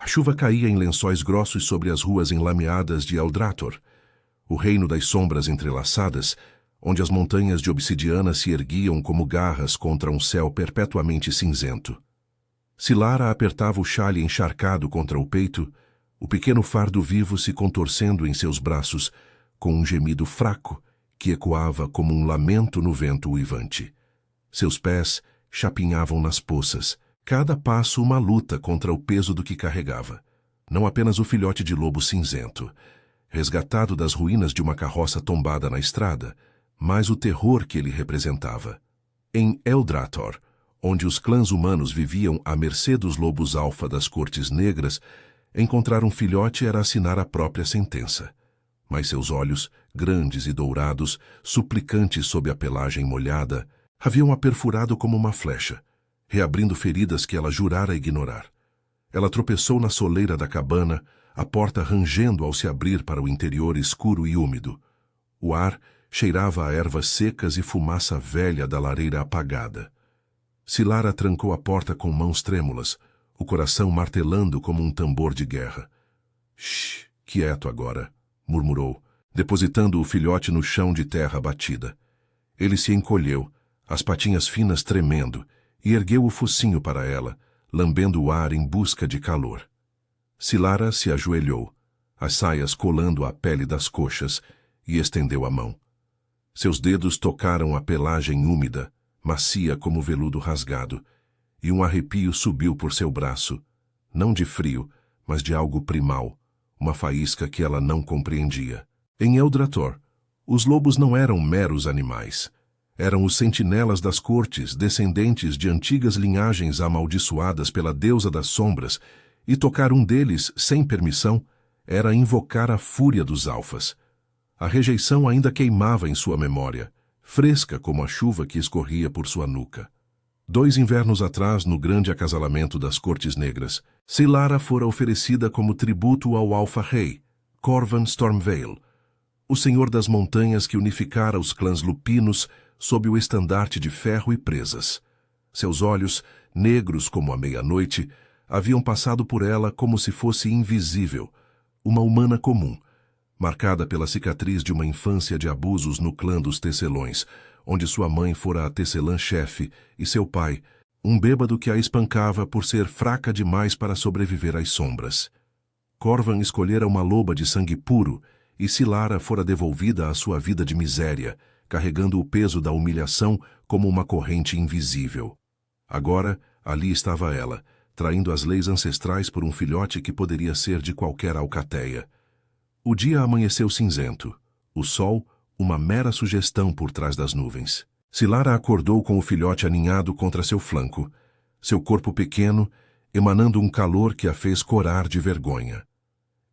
A chuva caía em lençóis grossos sobre as ruas enlameadas de Eldrator, o reino das sombras entrelaçadas, onde as montanhas de obsidiana se erguiam como garras contra um céu perpetuamente cinzento. Silara apertava o xale encharcado contra o peito, o pequeno fardo vivo se contorcendo em seus braços, com um gemido fraco que ecoava como um lamento no vento uivante. Seus pés chapinhavam nas poças, cada passo uma luta contra o peso do que carregava. Não apenas o filhote de lobo cinzento, resgatado das ruínas de uma carroça tombada na estrada, mas o terror que ele representava. Em Eldrator, onde os clãs humanos viviam à mercê dos lobos alfa das cortes negras, encontrar um filhote era assinar a própria sentença. Mas seus olhos, grandes e dourados, suplicantes sob a pelagem molhada, haviam-a perfurado como uma flecha, reabrindo feridas que ela jurara ignorar. Ela tropeçou na soleira da cabana, a porta rangendo ao se abrir para o interior escuro e úmido. O ar cheirava a ervas secas e fumaça velha da lareira apagada. Silara trancou a porta com mãos trêmulas, o coração martelando como um tambor de guerra. Shh, quieto agora, murmurou, depositando o filhote no chão de terra batida. Ele se encolheu, as patinhas finas tremendo, e ergueu o focinho para ela, lambendo o ar em busca de calor. Silara se ajoelhou, as saias colando a pele das coxas, e estendeu a mão. Seus dedos tocaram a pelagem úmida, macia como veludo rasgado, e um arrepio subiu por seu braço, não de frio, mas de algo primal, uma faísca que ela não compreendia. Em Eldrator, os lobos não eram meros animais. Eram os sentinelas das cortes, descendentes de antigas linhagens amaldiçoadas pela deusa das sombras, e tocar um deles, sem permissão, era invocar a fúria dos alfas. A rejeição ainda queimava em sua memória, fresca como a chuva que escorria por sua nuca. 2 invernos atrás, no grande acasalamento das cortes negras, Silara fora oferecida como tributo ao Alfa-Rei, Corvan Stormveil, o senhor das montanhas que unificara os clãs lupinos sob o estandarte de ferro e presas. Seus olhos, negros como a meia-noite, haviam passado por ela como se fosse invisível, uma humana comum, marcada pela cicatriz de uma infância de abusos no clã dos tecelões, onde sua mãe fora a tecelã-chefe e seu pai, um bêbado que a espancava por ser fraca demais para sobreviver às sombras. Corvan escolhera uma loba de sangue puro, e Silara fora devolvida à sua vida de miséria, carregando o peso da humilhação como uma corrente invisível. Agora, ali estava ela, traindo as leis ancestrais por um filhote que poderia ser de qualquer alcateia. O dia amanheceu cinzento, o sol, uma mera sugestão por trás das nuvens. Silara acordou com o filhote aninhado contra seu flanco, seu corpo pequeno, emanando um calor que a fez corar de vergonha.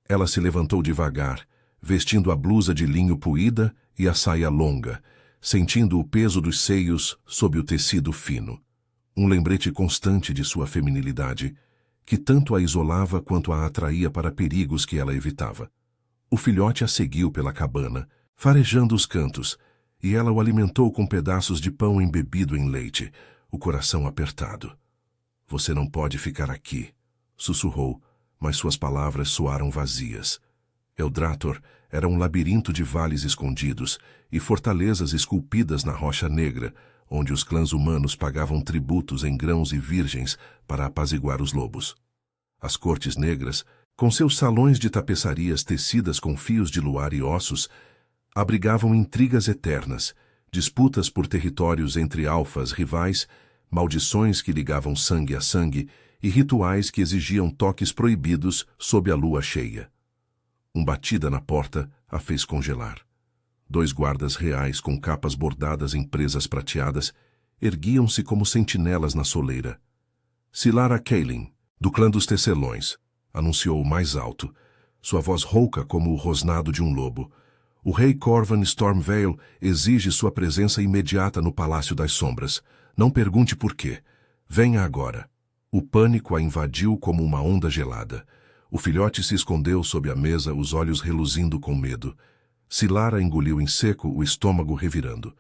Ela se levantou devagar, vestindo a blusa de linho puída e a saia longa, sentindo o peso dos seios sob o tecido fino. Um lembrete constante de sua feminilidade, que tanto a isolava quanto a atraía para perigos que ela evitava. O filhote a seguiu pela cabana, farejando os cantos, e ela o alimentou com pedaços de pão embebido em leite, o coração apertado. "Você não pode ficar aqui", sussurrou, mas suas palavras soaram vazias. Eldrator era um labirinto de vales escondidos e fortalezas esculpidas na rocha negra, onde os clãs humanos pagavam tributos em grãos e virgens para apaziguar os lobos. As cortes negras, com seus salões de tapeçarias tecidas com fios de luar e ossos, abrigavam intrigas eternas, disputas por territórios entre alfas rivais, maldições que ligavam sangue a sangue e rituais que exigiam toques proibidos sob a lua cheia. Batida na porta a fez congelar. 2 guardas reais com capas bordadas em presas prateadas erguiam-se como sentinelas na soleira. "Silara Kaelin, do clã dos tecelões", anunciou mais alto, sua voz rouca como o rosnado de um lobo. "O rei Corvan Stormveil exige sua presença imediata no Palácio das Sombras. Não pergunte por quê. Venha agora." O pânico a invadiu como uma onda gelada. O filhote se escondeu sob a mesa, os olhos reluzindo com medo. Silara engoliu em seco, o estômago revirando.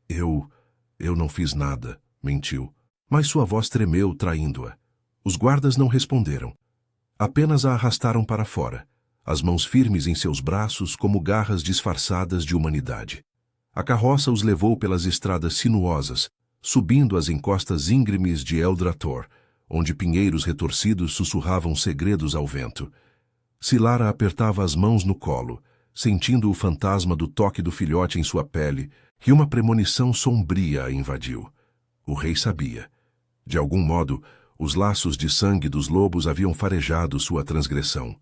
Eu não fiz nada", mentiu. Mas sua voz tremeu, traindo-a. Os guardas não responderam. Apenas a arrastaram para fora, as mãos firmes em seus braços como garras disfarçadas de humanidade. A carroça os levou pelas estradas sinuosas, subindo as encostas íngremes de Eldrator, onde pinheiros retorcidos sussurravam segredos ao vento. Silara apertava as mãos no colo, sentindo o fantasma do toque do filhote em sua pele, e uma premonição sombria a invadiu. O rei sabia. De algum modo, os laços de sangue dos lobos haviam farejado sua transgressão.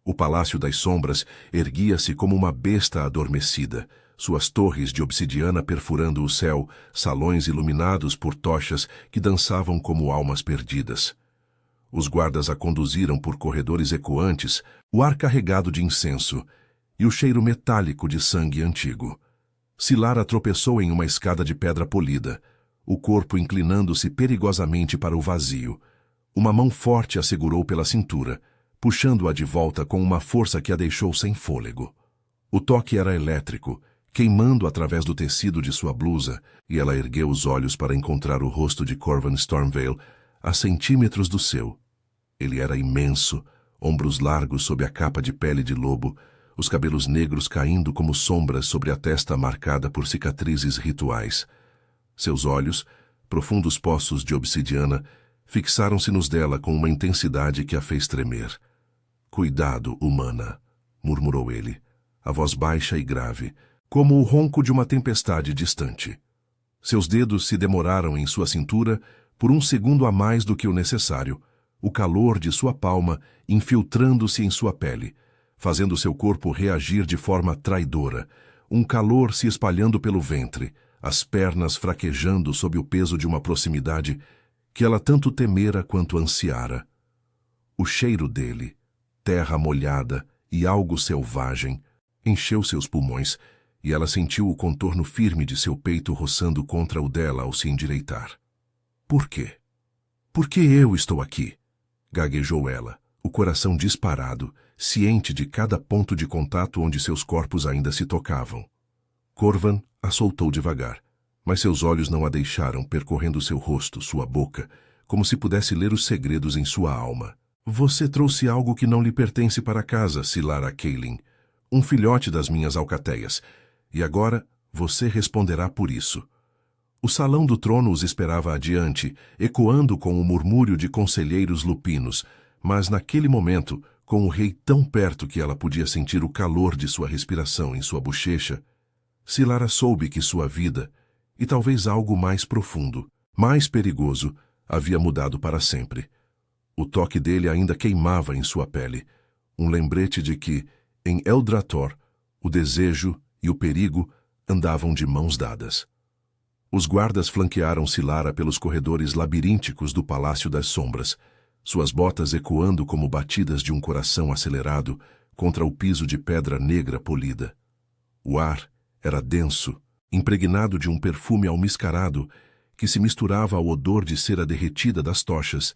O Palácio das Sombras erguia-se como uma besta adormecida, suas torres de obsidiana perfurando o céu, salões iluminados por tochas que dançavam como almas perdidas. Os guardas a conduziram por corredores ecoantes, o ar carregado de incenso e o cheiro metálico de sangue antigo. Silara tropeçou em uma escada de pedra polida, o corpo inclinando-se perigosamente para o vazio. Uma mão forte a segurou pela cintura, puxando-a de volta com uma força que a deixou sem fôlego. O toque era elétrico, queimando através do tecido de sua blusa, e ela ergueu os olhos para encontrar o rosto de Corvan Stormveil a centímetros do seu. Ele era imenso, ombros largos sob a capa de pele de lobo, os cabelos negros caindo como sombras sobre a testa marcada por cicatrizes rituais. Seus olhos, profundos poços de obsidiana, fixaram-se nos dela com uma intensidade que a fez tremer. "Cuidado, humana", murmurou ele, a voz baixa e grave, como o ronco de uma tempestade distante. Seus dedos se demoraram em sua cintura por um segundo a mais do que o necessário, o calor de sua palma infiltrando-se em sua pele, fazendo seu corpo reagir de forma traidora, um calor se espalhando pelo ventre, as pernas fraquejando sob o peso de uma proximidade que ela tanto temera quanto ansiara. O cheiro dele, terra molhada e algo selvagem, encheu seus pulmões, e ela sentiu o contorno firme de seu peito roçando contra o dela ao se endireitar. "Por quê? Por que eu estou aqui?" gaguejou ela, o coração disparado, ciente de cada ponto de contato onde seus corpos ainda se tocavam. Corvan a soltou devagar, mas seus olhos não a deixaram percorrendo seu rosto, sua boca, como se pudesse ler os segredos em sua alma. "Você trouxe algo que não lhe pertence para casa, Silara Kaelin, um filhote das minhas alcateias, e agora você responderá por isso." O salão do trono os esperava adiante, ecoando com o murmúrio de conselheiros lupinos, mas naquele momento, com o rei tão perto que ela podia sentir o calor de sua respiração em sua bochecha, Silara soube que sua vida, e talvez algo mais profundo, mais perigoso, havia mudado para sempre. O toque dele ainda queimava em sua pele, um lembrete de que, em Eldrator, o desejo e o perigo andavam de mãos dadas. Os guardas flanquearam Silara pelos corredores labirínticos do Palácio das Sombras, suas botas ecoando como batidas de um coração acelerado contra o piso de pedra negra polida. O ar era denso, impregnado de um perfume almiscarado que se misturava ao odor de cera derretida das tochas,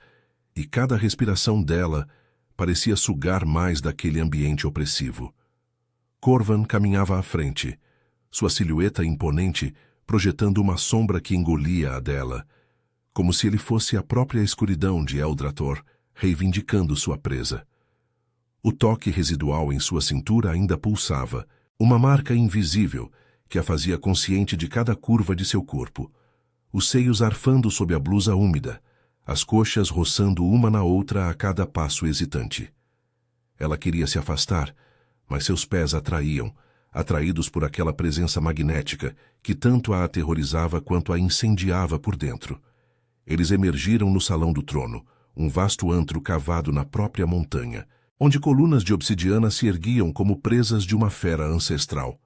e cada respiração dela parecia sugar mais daquele ambiente opressivo. Corvan caminhava à frente, sua silhueta imponente projetando uma sombra que engolia a dela, como se ele fosse a própria escuridão de Eldrator, reivindicando sua presa. O toque residual em sua cintura ainda pulsava, uma marca invisível que a fazia consciente de cada curva de seu corpo, os seios arfando sob a blusa úmida, as coxas roçando uma na outra a cada passo hesitante. Ela queria se afastar, mas seus pés atraíam, atraídos por aquela presença magnética que tanto a aterrorizava quanto a incendiava por dentro. Eles emergiram no salão do trono, um vasto antro cavado na própria montanha, onde colunas de obsidiana se erguiam como presas de uma fera ancestral.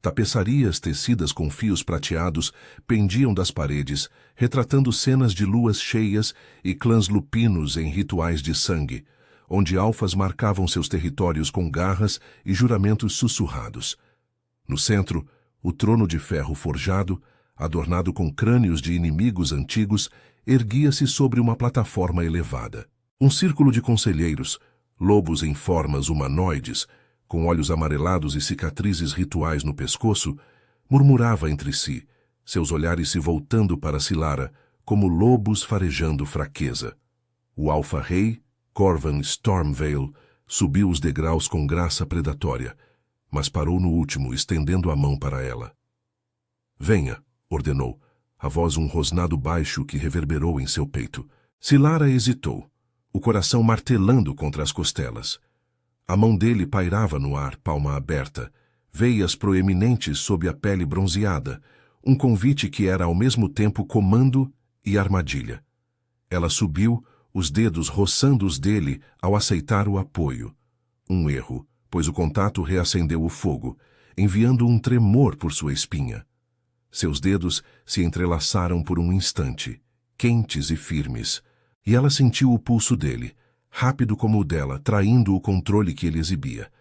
Tapeçarias tecidas com fios prateados pendiam das paredes, retratando cenas de luas cheias e clãs lupinos em rituais de sangue, onde alfas marcavam seus territórios com garras e juramentos sussurrados. No centro, o trono de ferro forjado, adornado com crânios de inimigos antigos, erguia-se sobre uma plataforma elevada. Um círculo de conselheiros, lobos em formas humanoides, com olhos amarelados e cicatrizes rituais no pescoço, murmurava entre si, seus olhares se voltando para Silara, como lobos farejando fraqueza. O alfa-rei, Corvan Stormveil subiu os degraus com graça predatória, mas parou no último, estendendo a mão para ela. Venha, ordenou, a voz um rosnado baixo que reverberou em seu peito. Silara hesitou, o coração martelando contra as costelas. A mão dele pairava no ar, palma aberta, veias proeminentes sob a pele bronzeada, um convite que era ao mesmo tempo comando e armadilha. Ela subiu, os dedos roçando os dele ao aceitar o apoio. Um erro, pois o contato reacendeu o fogo, enviando um tremor por sua espinha. Seus dedos se entrelaçaram por um instante, quentes e firmes, e ela sentiu o pulso dele, rápido como o dela, traindo o controle que ele exibia.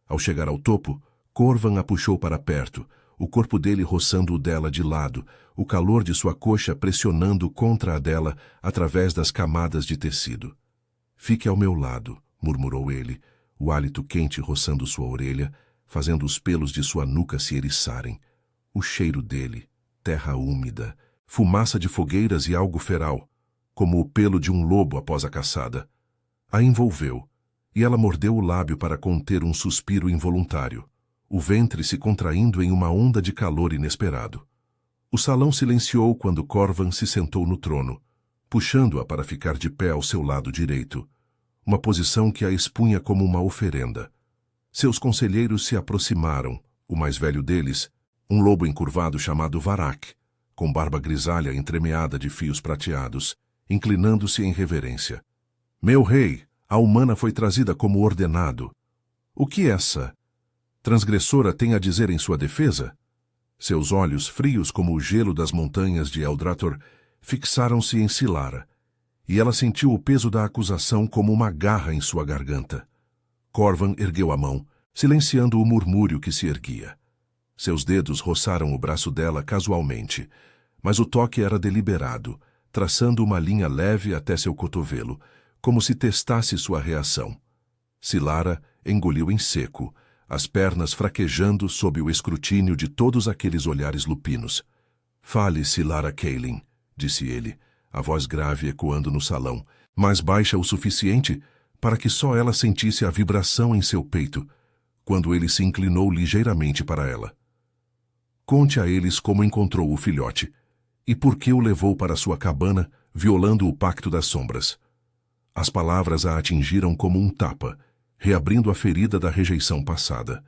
Ao chegar ao topo, Corvan a puxou para perto, o corpo dele roçando o dela de lado, o calor de sua coxa pressionando contra a dela através das camadas de tecido. Fique ao meu lado, murmurou ele, o hálito quente roçando sua orelha, fazendo os pelos de sua nuca se eriçarem. O cheiro dele, terra úmida, fumaça de fogueiras e algo feral, como o pelo de um lobo após a caçada. A envolveu, e ela mordeu o lábio para conter um suspiro involuntário, o ventre se contraindo em uma onda de calor inesperado. O salão silenciou quando Corvan se sentou no trono, puxando-a para ficar de pé ao seu lado direito, uma posição que a expunha como uma oferenda. Seus conselheiros se aproximaram, o mais velho deles, um lobo encurvado chamado Varrak, com barba grisalha entremeada de fios prateados, inclinando-se em reverência. Meu rei, a humana foi trazida como ordenado. O que essa transgressora tem a dizer em sua defesa? Seus olhos, frios como o gelo das montanhas de Eldrator, fixaram-se em Silara, e ela sentiu o peso da acusação como uma garra em sua garganta. Corvan ergueu a mão, silenciando o murmúrio que se erguia. Seus dedos roçaram o braço dela casualmente, mas o toque era deliberado, traçando uma linha leve até seu cotovelo, como se testasse sua reação. Silara engoliu em seco, as pernas fraquejando sob o escrutínio de todos aqueles olhares lupinos. Fale, Silara Kaelin, disse ele, a voz grave ecoando no salão, mas baixa o suficiente para que só ela sentisse a vibração em seu peito, quando ele se inclinou ligeiramente para ela. Conte a eles como encontrou o filhote, e por que o levou para sua cabana, violando o pacto das sombras. As palavras a atingiram como um tapa, reabrindo a ferida da rejeição passada.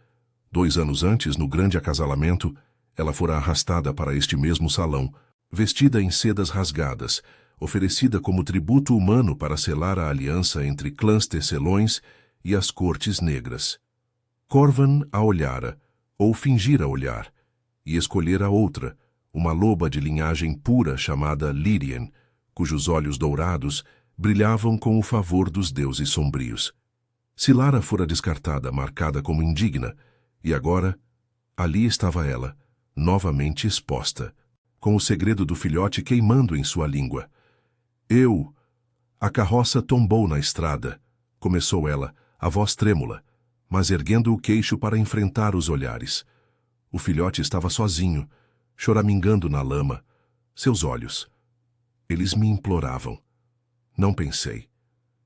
2 anos antes, no grande acasalamento, ela fora arrastada para este mesmo salão, vestida em sedas rasgadas, oferecida como tributo humano para selar a aliança entre clãs tecelões e as cortes negras. Corvan a olhara, ou fingira olhar, e escolhera outra, uma loba de linhagem pura chamada Lírien, cujos olhos dourados brilhavam com o favor dos deuses sombrios. Silara fora descartada, marcada como indigna, e agora, ali estava ela, novamente exposta, com o segredo do filhote queimando em sua língua. A carroça tombou na estrada, começou ela, a voz trêmula, mas erguendo o queixo para enfrentar os olhares. O filhote estava sozinho, choramingando na lama, seus olhos. Eles me imploravam. Não pensei.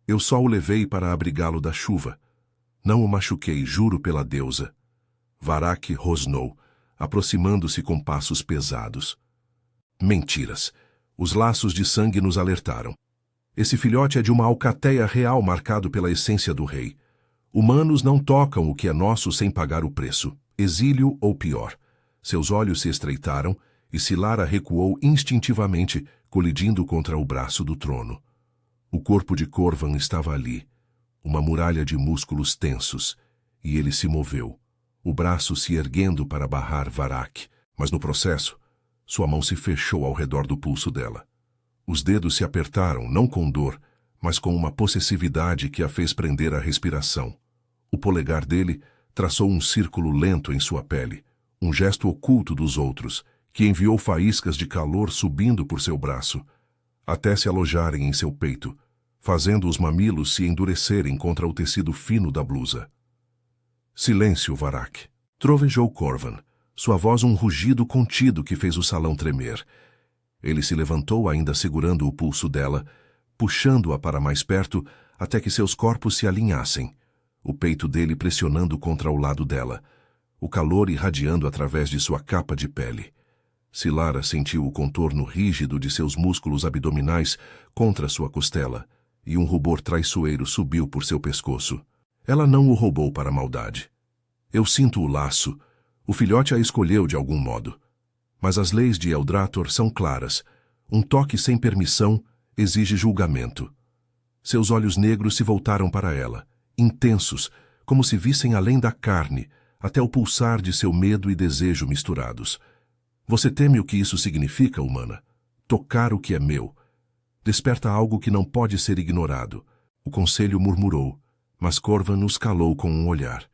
Eu só o levei para abrigá-lo da chuva. Não o machuquei, juro pela deusa. Varrak rosnou, aproximando-se com passos pesados. Mentiras. Os laços de sangue nos alertaram. Esse filhote é de uma alcateia real marcado pela essência do rei. Humanos não tocam o que é nosso sem pagar o preço, exílio ou pior. Seus olhos se estreitaram e Silara recuou instintivamente, colidindo contra o braço do trono. O corpo de Corvan estava ali, uma muralha de músculos tensos, e ele se moveu, o braço se erguendo para barrar Varrak, mas no processo, sua mão se fechou ao redor do pulso dela. Os dedos se apertaram, não com dor, mas com uma possessividade que a fez prender a respiração. O polegar dele traçou um círculo lento em sua pele, um gesto oculto dos outros, que enviou faíscas de calor subindo por seu braço, até se alojarem em seu peito, fazendo os mamilos se endurecerem contra o tecido fino da blusa. Silêncio, Varrak, trovejou Corvan, sua voz um rugido contido que fez o salão tremer. Ele se levantou ainda segurando o pulso dela, puxando-a para mais perto até que seus corpos se alinhassem, o peito dele pressionando contra o lado dela, o calor irradiando através de sua capa de pele. Silara sentiu o contorno rígido de seus músculos abdominais contra sua costela, e um rubor traiçoeiro subiu por seu pescoço. Ela não o roubou para a maldade. Eu sinto o laço. O filhote a escolheu de algum modo. Mas as leis de Eldrator são claras. Um toque sem permissão exige julgamento. Seus olhos negros se voltaram para ela, intensos, como se vissem além da carne, até o pulsar de seu medo e desejo misturados. Você teme o que isso significa, humana? Tocar o que é meu. Desperta algo que não pode ser ignorado. O conselho murmurou, mas Corvan os calou com um olhar.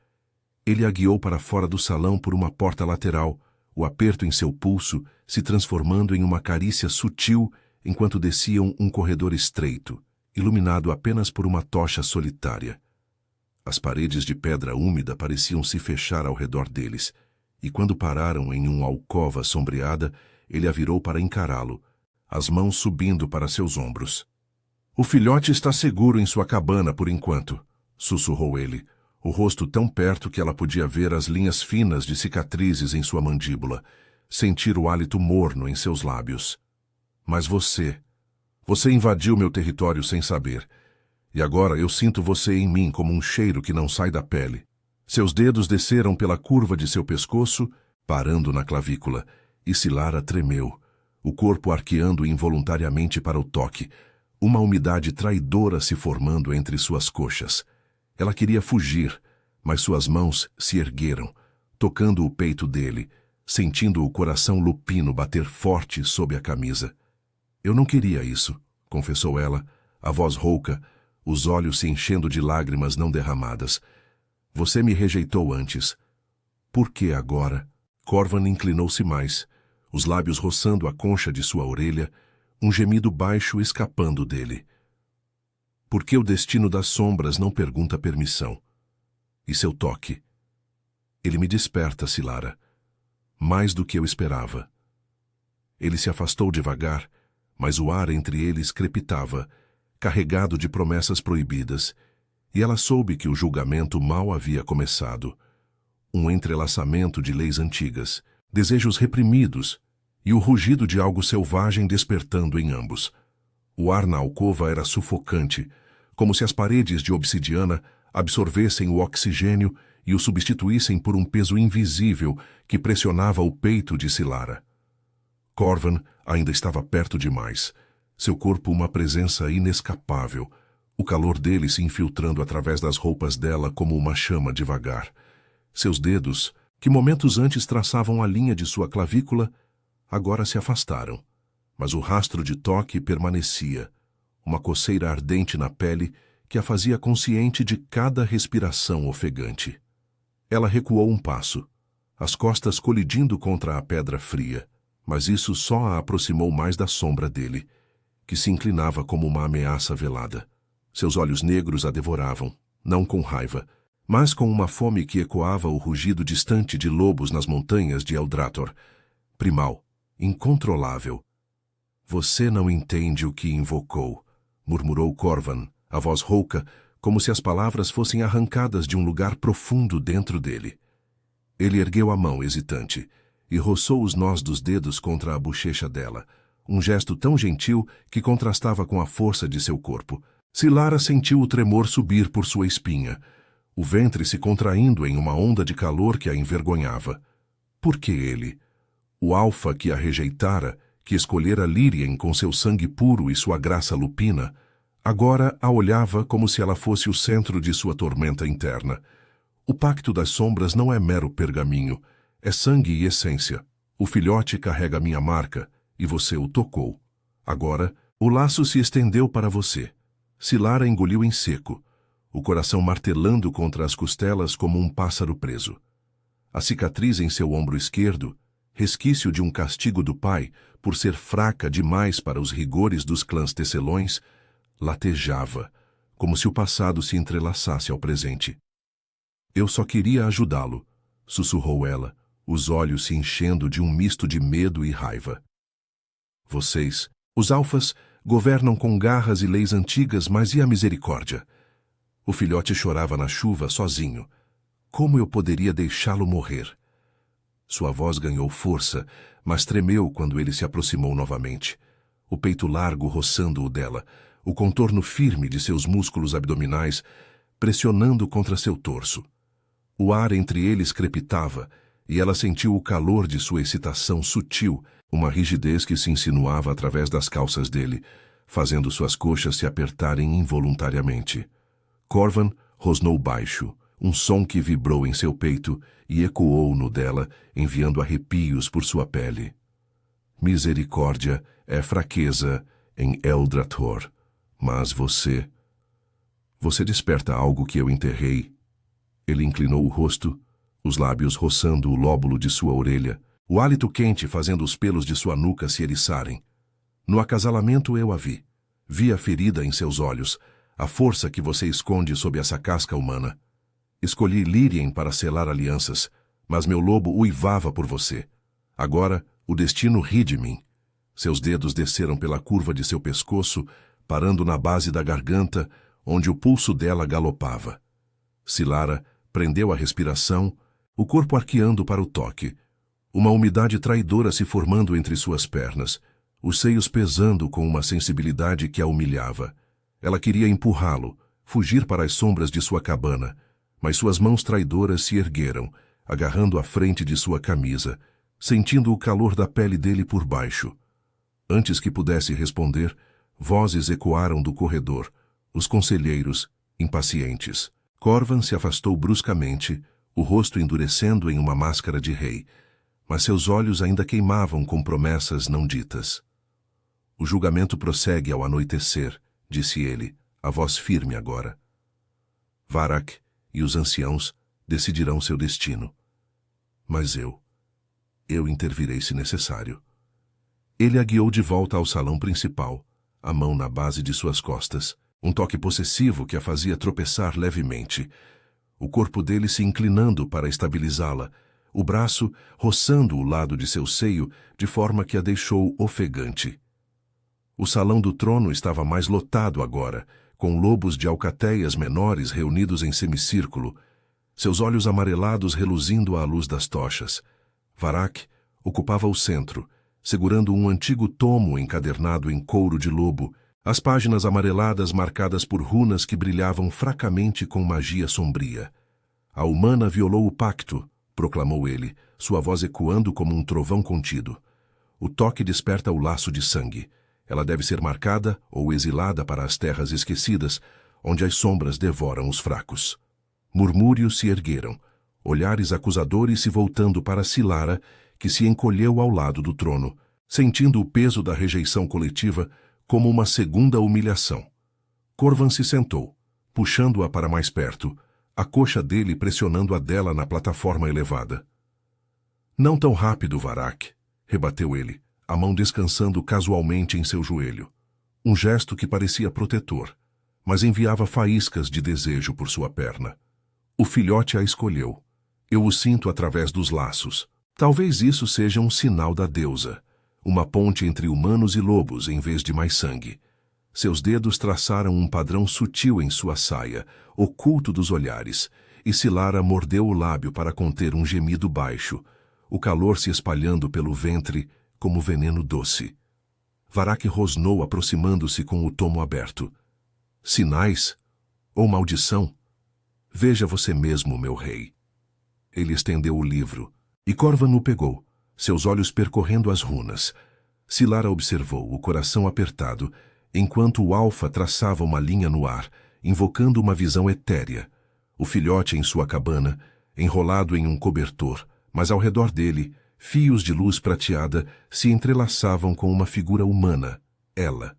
Ele a guiou para fora do salão por uma porta lateral, o aperto em seu pulso se transformando em uma carícia sutil enquanto desciam um corredor estreito, iluminado apenas por uma tocha solitária. As paredes de pedra úmida pareciam se fechar ao redor deles, e quando pararam em uma alcova sombreada, ele a virou para encará-lo, as mãos subindo para seus ombros. O filhote está seguro em sua cabana por enquanto, sussurrou ele, o rosto tão perto que ela podia ver as linhas finas de cicatrizes em sua mandíbula, sentir o hálito morno em seus lábios. Mas você invadiu meu território sem saber, e agora eu sinto você em mim como um cheiro que não sai da pele. Seus dedos desceram pela curva de seu pescoço, parando na clavícula, e Silara tremeu, o corpo arqueando involuntariamente para o toque, uma umidade traidora se formando entre suas coxas. Ela queria fugir, mas suas mãos se ergueram, tocando o peito dele, sentindo o coração lupino bater forte sob a camisa. Eu não queria isso, confessou ela, a voz rouca, os olhos se enchendo de lágrimas não derramadas. Você me rejeitou antes. Por que agora? Corvan inclinou-se mais, os lábios roçando a concha de sua orelha, um gemido baixo escapando dele. Por que o destino das sombras não pergunta permissão? E seu toque? Ele me desperta, Silara. Mais do que eu esperava. Ele se afastou devagar, mas o ar entre eles crepitava, carregado de promessas proibidas, e ela soube que o julgamento mal havia começado. Um entrelaçamento de leis antigas, desejos reprimidos, e o rugido de algo selvagem despertando em ambos. O ar na alcova era sufocante, como se as paredes de obsidiana absorvessem o oxigênio e o substituíssem por um peso invisível que pressionava o peito de Silara. Corvan ainda estava perto demais, seu corpo uma presença inescapável, o calor dele se infiltrando através das roupas dela como uma chama devagar. Seus dedos, que momentos antes traçavam a linha de sua clavícula, agora se afastaram, mas o rastro de toque permanecia, uma coceira ardente na pele que a fazia consciente de cada respiração ofegante. Ela recuou um passo, as costas colidindo contra a pedra fria, mas isso só a aproximou mais da sombra dele, que se inclinava como uma ameaça velada. Seus olhos negros a devoravam, não com raiva, mas com uma fome que ecoava o rugido distante de lobos nas montanhas de Eldrator. Primal, incontrolável. Você não entende o que invocou, murmurou Corvan, a voz rouca, como se as palavras fossem arrancadas de um lugar profundo dentro dele. Ele ergueu a mão hesitante e roçou os nós dos dedos contra a bochecha dela, um gesto tão gentil que contrastava com a força de seu corpo. Silara sentiu o tremor subir por sua espinha, o ventre se contraindo em uma onda de calor que a envergonhava. Por que ele? O alfa que a rejeitara, que escolhera Lírien com seu sangue puro e sua graça lupina, agora a olhava como se ela fosse o centro de sua tormenta interna. O pacto das sombras não é mero pergaminho, é sangue e essência. O filhote carrega minha marca, e você o tocou. Agora, o laço se estendeu para você. Silara engoliu em seco, o coração martelando contra as costelas como um pássaro preso. A cicatriz em seu ombro esquerdo, resquício de um castigo do pai por ser fraca demais para os rigores dos clãs tecelões, latejava, como se o passado se entrelaçasse ao presente. Eu só queria ajudá-lo, sussurrou ela, os olhos se enchendo de um misto de medo e raiva. Vocês, os alfas, governam com garras e leis antigas, mas e a misericórdia? O filhote chorava na chuva sozinho. Como eu poderia deixá-lo morrer? Sua voz ganhou força, mas tremeu quando ele se aproximou novamente. O peito largo roçando o dela, o contorno firme de seus músculos abdominais pressionando contra seu torso. O ar entre eles crepitava, e ela sentiu o calor de sua excitação sutil, uma rigidez que se insinuava através das calças dele, fazendo suas coxas se apertarem involuntariamente. Corvan rosnou baixo, um som que vibrou em seu peito e ecoou no dela, enviando arrepios por sua pele. Misericórdia é fraqueza em Eldrator, mas você desperta algo que eu enterrei. Ele inclinou o rosto, os lábios roçando o lóbulo de sua orelha, o hálito quente fazendo os pelos de sua nuca se eriçarem. No acasalamento eu a vi. Vi a ferida em seus olhos, a força que você esconde sob essa casca humana. Escolhi Lírien para selar alianças, mas meu lobo uivava por você. Agora, o destino ri de mim. Seus dedos desceram pela curva de seu pescoço, parando na base da garganta, onde o pulso dela galopava. Silara prendeu a respiração, o corpo arqueando para o toque. Uma umidade traidora se formando entre suas pernas, os seios pesando com uma sensibilidade que a humilhava. Ela queria empurrá-lo, fugir para as sombras de sua cabana, mas suas mãos traidoras se ergueram, agarrando a frente de sua camisa, sentindo o calor da pele dele por baixo. Antes que pudesse responder, vozes ecoaram do corredor, os conselheiros, impacientes. Corvan se afastou bruscamente, o rosto endurecendo em uma máscara de rei, mas seus olhos ainda queimavam com promessas não ditas. O julgamento prossegue ao anoitecer, disse ele, a voz firme agora. Varrak e os anciãos decidirão seu destino. Mas eu intervirei se necessário. Ele a guiou de volta ao salão principal, a mão na base de suas costas, um toque possessivo que a fazia tropeçar levemente, o corpo dele se inclinando para estabilizá-la, o braço roçando o lado de seu seio de forma que a deixou ofegante. O salão do trono estava mais lotado agora, com lobos de alcateias menores reunidos em semicírculo, seus olhos amarelados reluzindo à luz das tochas. Varrak ocupava o centro, segurando um antigo tomo encadernado em couro de lobo, as páginas amareladas marcadas por runas que brilhavam fracamente com magia sombria. A humana violou o pacto, proclamou ele, sua voz ecoando como um trovão contido. O toque desperta o laço de sangue. Ela deve ser marcada ou exilada para as terras esquecidas, onde as sombras devoram os fracos. Murmúrios se ergueram, olhares acusadores se voltando para Silara, que se encolheu ao lado do trono, sentindo o peso da rejeição coletiva como uma segunda humilhação. Corvan se sentou, puxando-a para mais perto, a coxa dele pressionando a dela na plataforma elevada. Não tão rápido, Varrak, rebateu ele, a mão descansando casualmente em seu joelho. Um gesto que parecia protetor, mas enviava faíscas de desejo por sua perna. O filhote a escolheu. Eu o sinto através dos laços. Talvez isso seja um sinal da deusa, uma ponte entre humanos e lobos em vez de mais sangue. Seus dedos traçaram um padrão sutil em sua saia, oculto dos olhares, e Silara mordeu o lábio para conter um gemido baixo, o calor se espalhando pelo ventre como veneno doce. Varrak rosnou aproximando-se com o tomo aberto. Sinais? Ou maldição? Veja você mesmo, meu rei. Ele estendeu o livro, e Corvan o pegou, seus olhos percorrendo as runas. Silara observou, o coração apertado, enquanto o alfa traçava uma linha no ar, invocando uma visão etérea. O filhote em sua cabana, enrolado em um cobertor, mas ao redor dele, fios de luz prateada se entrelaçavam com uma figura humana, ela.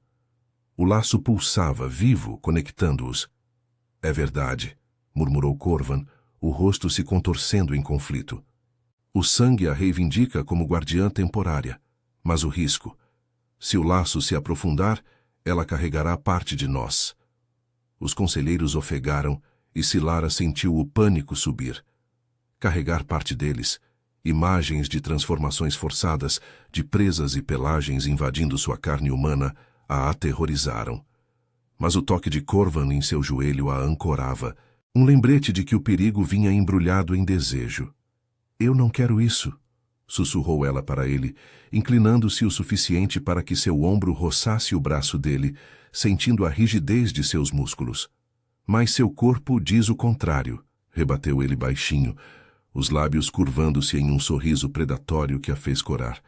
O laço pulsava, vivo, conectando-os. É verdade, murmurou Corvan, o rosto se contorcendo em conflito. O sangue a reivindica como guardiã temporária, mas o risco. Se o laço se aprofundar, ela carregará parte de nós. Os conselheiros ofegaram e Silara sentiu o pânico subir. Carregar parte deles, imagens de transformações forçadas, de presas e pelagens invadindo sua carne humana, a aterrorizaram. Mas o toque de Corvan em seu joelho a ancorava, um lembrete de que o perigo vinha embrulhado em desejo. Eu não quero isso, sussurrou ela para ele, inclinando-se o suficiente para que seu ombro roçasse o braço dele, sentindo a rigidez de seus músculos. Mas seu corpo diz o contrário, rebateu ele baixinho, os lábios curvando-se em um sorriso predatório que a fez corar.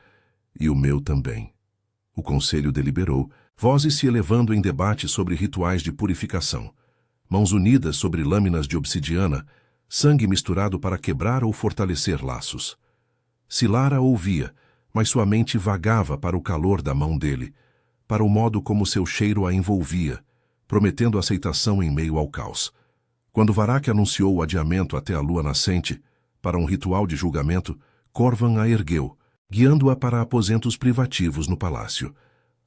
E o meu também. O conselho deliberou, vozes se elevando em debate sobre rituais de purificação. Mãos unidas sobre lâminas de obsidiana, sangue misturado para quebrar ou fortalecer laços. Silara ouvia, mas sua mente vagava para o calor da mão dele, para o modo como seu cheiro a envolvia, prometendo aceitação em meio ao caos. Quando Varrock anunciou o adiamento até a lua nascente, para um ritual de julgamento, Corvan a ergueu, guiando-a para aposentos privativos no palácio.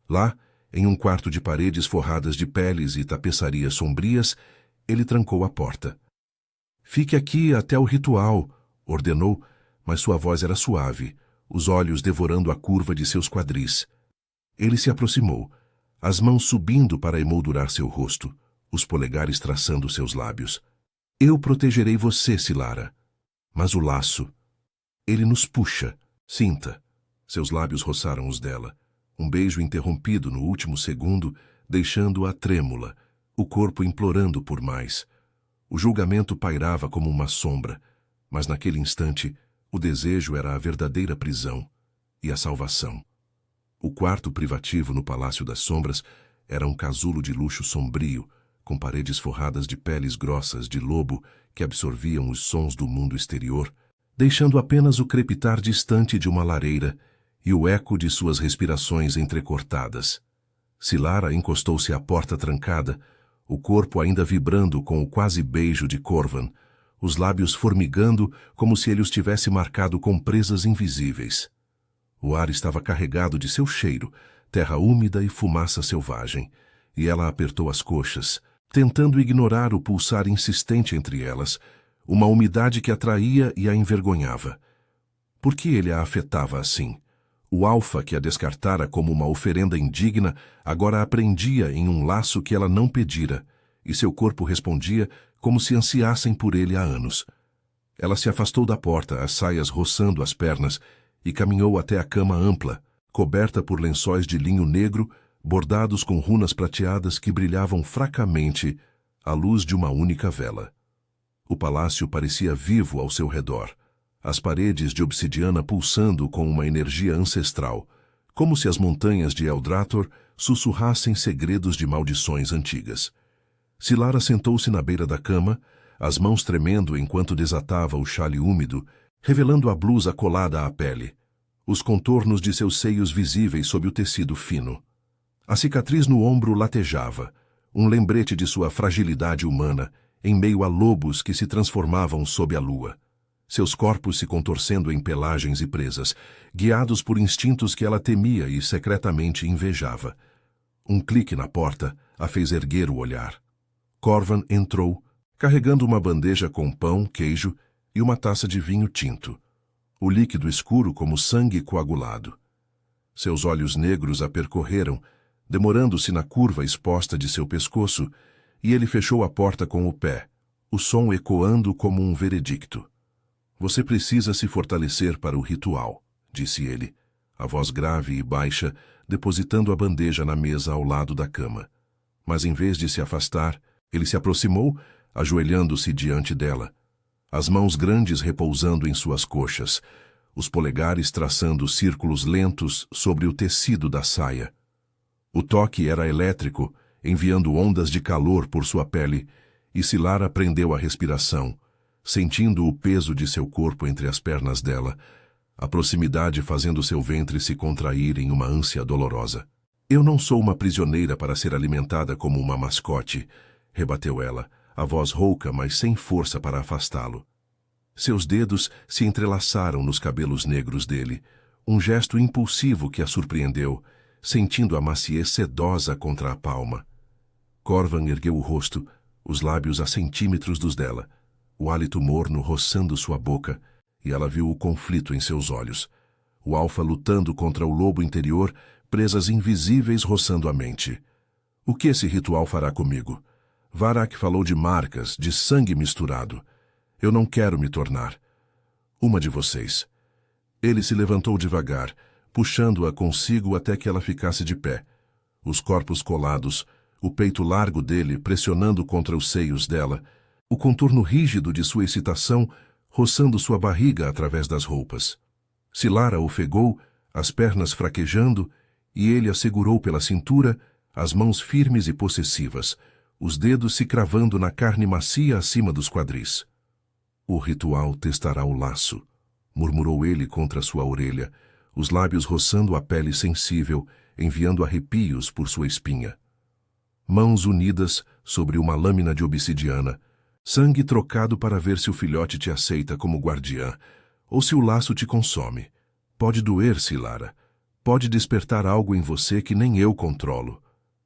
Lá, em um quarto de paredes forradas de peles e tapeçarias sombrias, ele trancou a porta. Fique aqui até o ritual, ordenou, mas sua voz era suave, os olhos devorando a curva de seus quadris. Ele se aproximou, as mãos subindo para emoldurar seu rosto, os polegares traçando seus lábios. Eu protegerei você, Silara. Mas o laço... Ele nos puxa. Sinta. Seus lábios roçaram os dela. Um beijo interrompido no último segundo, deixando-a trêmula, o corpo implorando por mais. O julgamento pairava como uma sombra, mas naquele instante, o desejo era a verdadeira prisão e a salvação. O quarto privativo no Palácio das Sombras era um casulo de luxo sombrio, com paredes forradas de peles grossas de lobo que absorviam os sons do mundo exterior, deixando apenas o crepitar distante de uma lareira e o eco de suas respirações entrecortadas. Silara encostou-se à porta trancada, o corpo ainda vibrando com o quase beijo de Corvan, os lábios formigando como se ele os tivesse marcado com presas invisíveis. O ar estava carregado de seu cheiro, terra úmida e fumaça selvagem, e ela apertou as coxas, tentando ignorar o pulsar insistente entre elas, uma umidade que atraía e a envergonhava. Por que ele a afetava assim? O alfa que a descartara como uma oferenda indigna agora a prendia em um laço que ela não pedira, e seu corpo respondia como se ansiassem por ele há anos. Ela se afastou da porta, as saias roçando as pernas, e caminhou até a cama ampla, coberta por lençóis de linho negro, bordados com runas prateadas que brilhavam fracamente à luz de uma única vela. O palácio parecia vivo ao seu redor, as paredes de obsidiana pulsando com uma energia ancestral, como se as montanhas de Eldrator sussurrassem segredos de maldições antigas. Silara sentou-se na beira da cama, as mãos tremendo enquanto desatava o xale úmido, revelando a blusa colada à pele, os contornos de seus seios visíveis sob o tecido fino. A cicatriz no ombro latejava, um lembrete de sua fragilidade humana, em meio a lobos que se transformavam sob a lua. Seus corpos se contorcendo em pelagens e presas, guiados por instintos que ela temia e secretamente invejava. Um clique na porta a fez erguer o olhar. Corvan entrou, carregando uma bandeja com pão, queijo e uma taça de vinho tinto, o líquido escuro como sangue coagulado. Seus olhos negros a percorreram, demorando-se na curva exposta de seu pescoço, e ele fechou a porta com o pé, o som ecoando como um veredicto. Você precisa se fortalecer para o ritual, disse ele, a voz grave e baixa, depositando a bandeja na mesa ao lado da cama. Mas em vez de se afastar, ele se aproximou, ajoelhando-se diante dela, as mãos grandes repousando em suas coxas, os polegares traçando círculos lentos sobre o tecido da saia. O toque era elétrico, enviando ondas de calor por sua pele, e Silara prendeu a respiração, sentindo o peso de seu corpo entre as pernas dela, a proximidade fazendo seu ventre se contrair em uma ânsia dolorosa. Eu não sou uma prisioneira para ser alimentada como uma mascote, rebateu ela, a voz rouca, mas sem força para afastá-lo. Seus dedos se entrelaçaram nos cabelos negros dele, um gesto impulsivo que a surpreendeu, sentindo a maciez sedosa contra a palma. Corvan ergueu o rosto, os lábios a centímetros dos dela, o hálito morno roçando sua boca, e ela viu o conflito em seus olhos. O alfa lutando contra o lobo interior, presas invisíveis roçando a mente. O que esse ritual fará comigo? Varak falou de marcas, de sangue misturado. Eu não quero me tornar uma de vocês. Ele se levantou devagar, puxando-a consigo até que ela ficasse de pé. Os corpos colados, o peito largo dele pressionando contra os seios dela, o contorno rígido de sua excitação roçando sua barriga através das roupas. Silara ofegou, as pernas fraquejando, e ele a segurou pela cintura, as mãos firmes e possessivas, os dedos se cravando na carne macia acima dos quadris. O ritual testará o laço, murmurou ele contra sua orelha, os lábios roçando a pele sensível, enviando arrepios por sua espinha. Mãos unidas sobre uma lâmina de obsidiana, sangue trocado para ver se o filhote te aceita como guardiã, ou se o laço te consome. Pode doer, Silara. Pode despertar algo em você que nem eu controlo.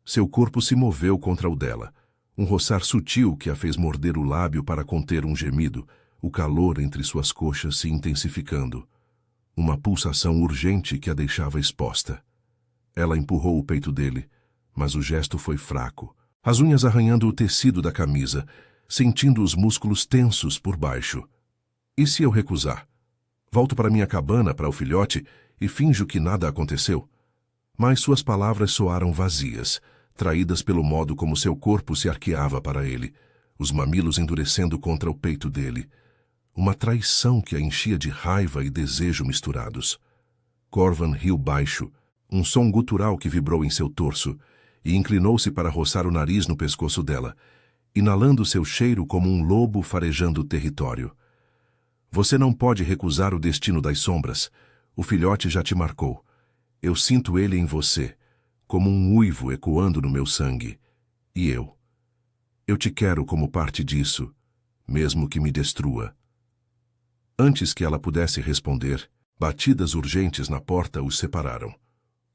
Seu corpo se moveu contra o dela. Um roçar sutil que a fez morder o lábio para conter um gemido, o calor entre suas coxas se intensificando. Uma pulsação urgente que a deixava exposta. Ela empurrou o peito dele, mas o gesto foi fraco, as unhas arranhando o tecido da camisa, sentindo os músculos tensos por baixo. E se eu recusar? Volto para minha cabana, para o filhote, e finjo que nada aconteceu? Mas suas palavras soaram vazias, traídas pelo modo como seu corpo se arqueava para ele, os mamilos endurecendo contra o peito dele. Uma traição que a enchia de raiva e desejo misturados. Corvan riu baixo, um som gutural que vibrou em seu torso, e inclinou-se para roçar o nariz no pescoço dela, inalando seu cheiro como um lobo farejando o território. Você não pode recusar o destino das sombras. O filhote já te marcou. Eu sinto ele em você, como um uivo ecoando no meu sangue. E eu? Eu te quero como parte disso, mesmo que me destrua. Antes que ela pudesse responder, batidas urgentes na porta os separaram.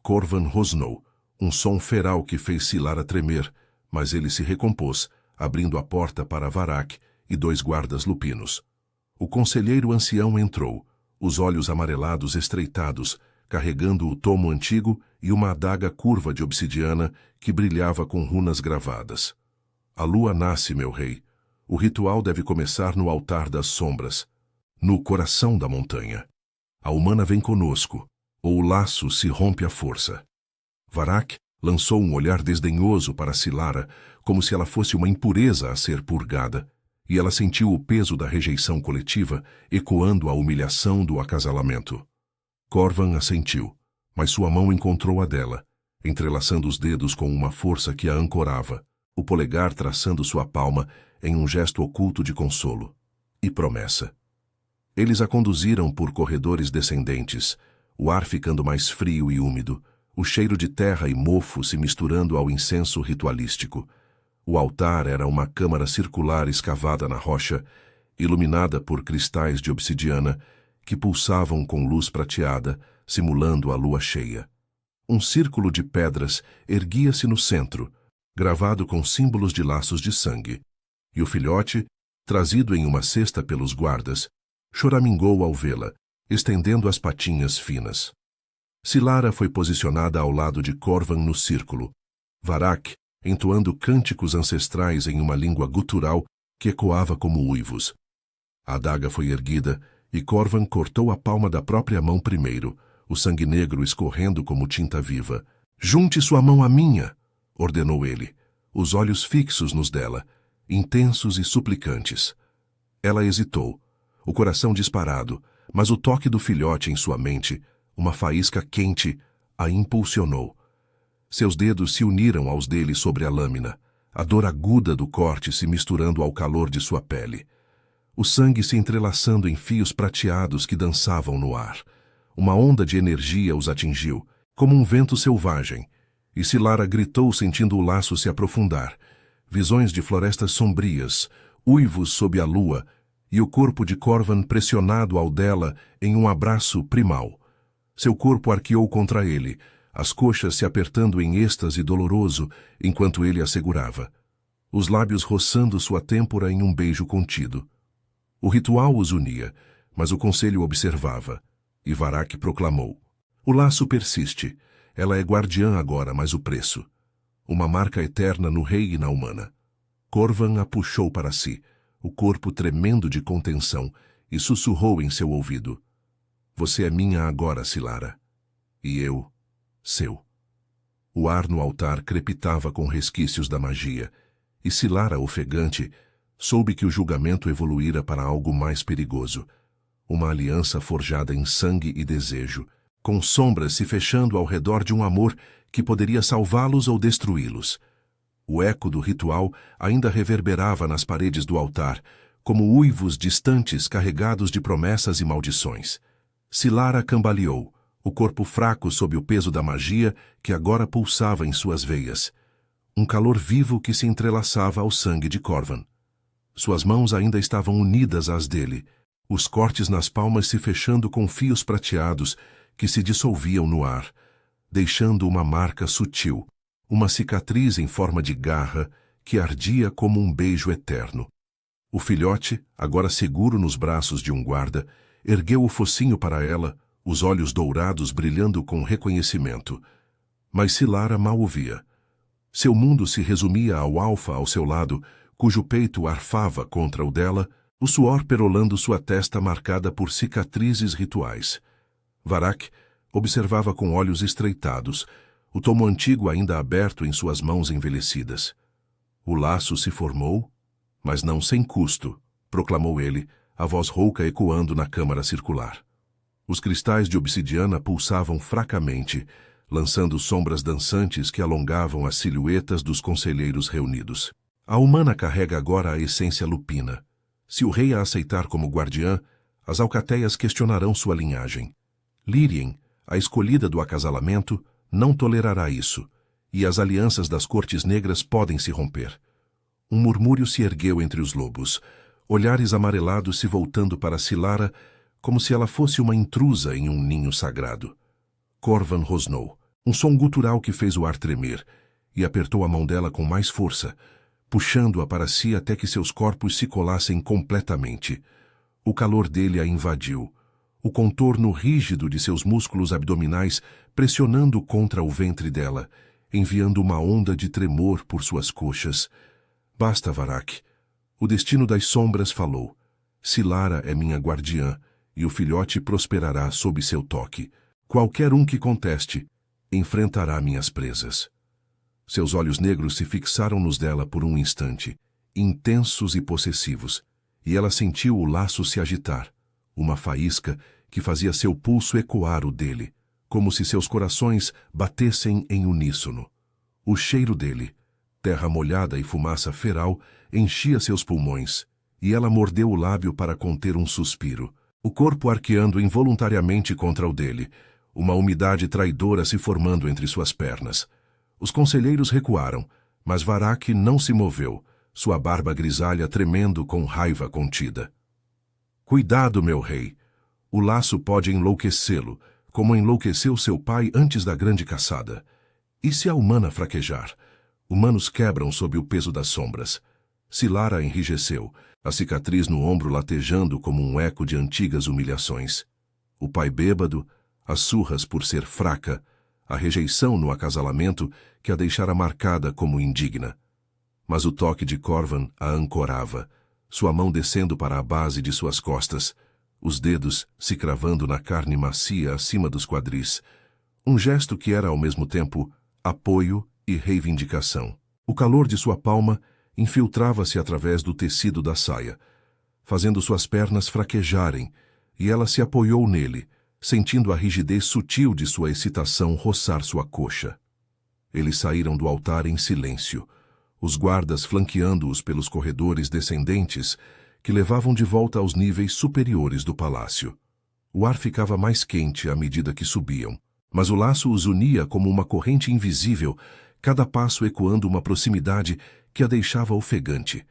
Corvan rosnou, um som feral que fez Silara tremer, mas ele se recompôs, abrindo a porta para Varak e 2 guardas lupinos. O conselheiro ancião entrou, os olhos amarelados estreitados, carregando o tomo antigo e uma adaga curva de obsidiana que brilhava com runas gravadas. A lua nasce, meu rei. O ritual deve começar no altar das sombras, no coração da montanha. A humana vem conosco, ou o laço se rompe à força. Varak lançou um olhar desdenhoso para Silara, como se ela fosse uma impureza a ser purgada, e ela sentiu o peso da rejeição coletiva ecoando a humilhação do acasalamento. Corvan assentiu, mas sua mão encontrou a dela, entrelaçando os dedos com uma força que a ancorava, o polegar traçando sua palma em um gesto oculto de consolo e promessa. Eles a conduziram por corredores descendentes, o ar ficando mais frio e úmido, o cheiro de terra e mofo se misturando ao incenso ritualístico. O altar era uma câmara circular escavada na rocha, iluminada por cristais de obsidiana que pulsavam com luz prateada, simulando a lua cheia. Um círculo de pedras erguia-se no centro, gravado com símbolos de laços de sangue, e o filhote, trazido em uma cesta pelos guardas, choramingou ao vê-la, estendendo as patinhas finas. Silara foi posicionada ao lado de Corvan no círculo, Varak entoando cânticos ancestrais em uma língua gutural que ecoava como uivos. A adaga foi erguida e Corvan cortou a palma da própria mão primeiro, o sangue negro escorrendo como tinta viva. «Junte sua mão à minha!» ordenou ele, os olhos fixos nos dela, intensos e suplicantes. Ela hesitou, o coração disparado, mas o toque do filhote em sua mente, uma faísca quente, a impulsionou. Seus dedos se uniram aos dele sobre a lâmina, a dor aguda do corte se misturando ao calor de sua pele. O sangue se entrelaçando em fios prateados que dançavam no ar. Uma onda de energia os atingiu, como um vento selvagem, e Silara gritou sentindo o laço se aprofundar. Visões de florestas sombrias, uivos sob a lua, e o corpo de Corvan pressionado ao dela em um abraço primal. Seu corpo arqueou contra ele, as coxas se apertando em êxtase doloroso enquanto ele a segurava, os lábios roçando sua têmpora em um beijo contido. O ritual os unia, mas o conselho observava, e Varak proclamou: «O laço persiste. Ela é guardiã agora, mas o preço. uma marca eterna no rei e na humana. Corvan a puxou para si, o corpo tremendo de contenção, e sussurrou em seu ouvido: "Você é minha agora, Silara. E eu, seu." O ar no altar crepitava com resquícios da magia, e Silara, ofegante, soube que o julgamento evoluíra para algo mais perigoso. Uma aliança forjada em sangue e desejo, com sombras se fechando ao redor de um amor que poderia salvá-los ou destruí-los. O eco do ritual ainda reverberava nas paredes do altar, como uivos distantes carregados de promessas e maldições. Silara cambaleou, o corpo fraco sob o peso da magia que agora pulsava em suas veias. Um calor vivo que se entrelaçava ao sangue de Corvan. Suas mãos ainda estavam unidas às dele, os cortes nas palmas se fechando com fios prateados que se dissolviam no ar, deixando uma marca sutil, uma cicatriz em forma de garra que ardia como um beijo eterno. O filhote, agora seguro nos braços de um guarda, ergueu o focinho para ela, os olhos dourados brilhando com reconhecimento. Mas Silara mal o via. Seu mundo se resumia ao alfa ao seu lado, cujo peito arfava contra o dela, o suor perolando sua testa marcada por cicatrizes rituais. Varrek observava com olhos estreitados, o tomo antigo ainda aberto em suas mãos envelhecidas. O laço se formou, mas não sem custo, proclamou ele, a voz rouca ecoando na câmara circular. Os cristais de obsidiana pulsavam fracamente, lançando sombras dançantes que alongavam as silhuetas dos conselheiros reunidos. A humana carrega agora a essência lupina. Se o rei a aceitar como guardiã, as alcateias questionarão sua linhagem. Lírien, a escolhida do acasalamento, não tolerará isso, e as alianças das cortes negras podem se romper. Um murmúrio se ergueu entre os lobos, olhares amarelados se voltando para Silara, como se ela fosse uma intrusa em um ninho sagrado. Corvan rosnou, um som gutural que fez o ar tremer, e apertou a mão dela com mais força, puxando-a para si até que seus corpos se colassem completamente. O calor dele a invadiu, o contorno rígido de seus músculos abdominais pressionando contra o ventre dela, enviando uma onda de tremor por suas coxas. Basta, Varrek. O destino das sombras falou. Silara é minha guardiã, e o filhote prosperará sob seu toque. Qualquer um que conteste, enfrentará minhas presas. Seus olhos negros se fixaram nos dela por um instante, intensos e possessivos, e ela sentiu o laço se agitar, uma faísca que fazia seu pulso ecoar o dele, como se seus corações batessem em uníssono. O cheiro dele, terra molhada e fumaça feral, enchia seus pulmões, e ela mordeu o lábio para conter um suspiro, o corpo arqueando involuntariamente contra o dele, uma umidade traidora se formando entre suas pernas. Os conselheiros recuaram, mas Varrek não se moveu, sua barba grisalha tremendo com raiva contida. Cuidado, meu rei. O laço pode enlouquecê-lo, como enlouqueceu seu pai antes da grande caçada. E se a humana fraquejar? Humanos quebram sob o peso das sombras. Silara enrijeceu, a cicatriz no ombro latejando como um eco de antigas humilhações. O pai bêbado, as surras por ser fraca, a rejeição no acasalamento que a deixara marcada como indigna. Mas o toque de Corvan a ancorava, sua mão descendo para a base de suas costas, os dedos se cravando na carne macia acima dos quadris, um gesto que era ao mesmo tempo apoio e reivindicação. O calor de sua palma infiltrava-se através do tecido da saia, fazendo suas pernas fraquejarem, e ela se apoiou nele, sentindo a rigidez sutil de sua excitação roçar sua coxa. Eles saíram do altar em silêncio, os guardas flanqueando-os pelos corredores descendentes que levavam de volta aos níveis superiores do palácio. O ar ficava mais quente à medida que subiam, mas o laço os unia como uma corrente invisível, cada passo ecoando uma proximidade que a deixava ofegante.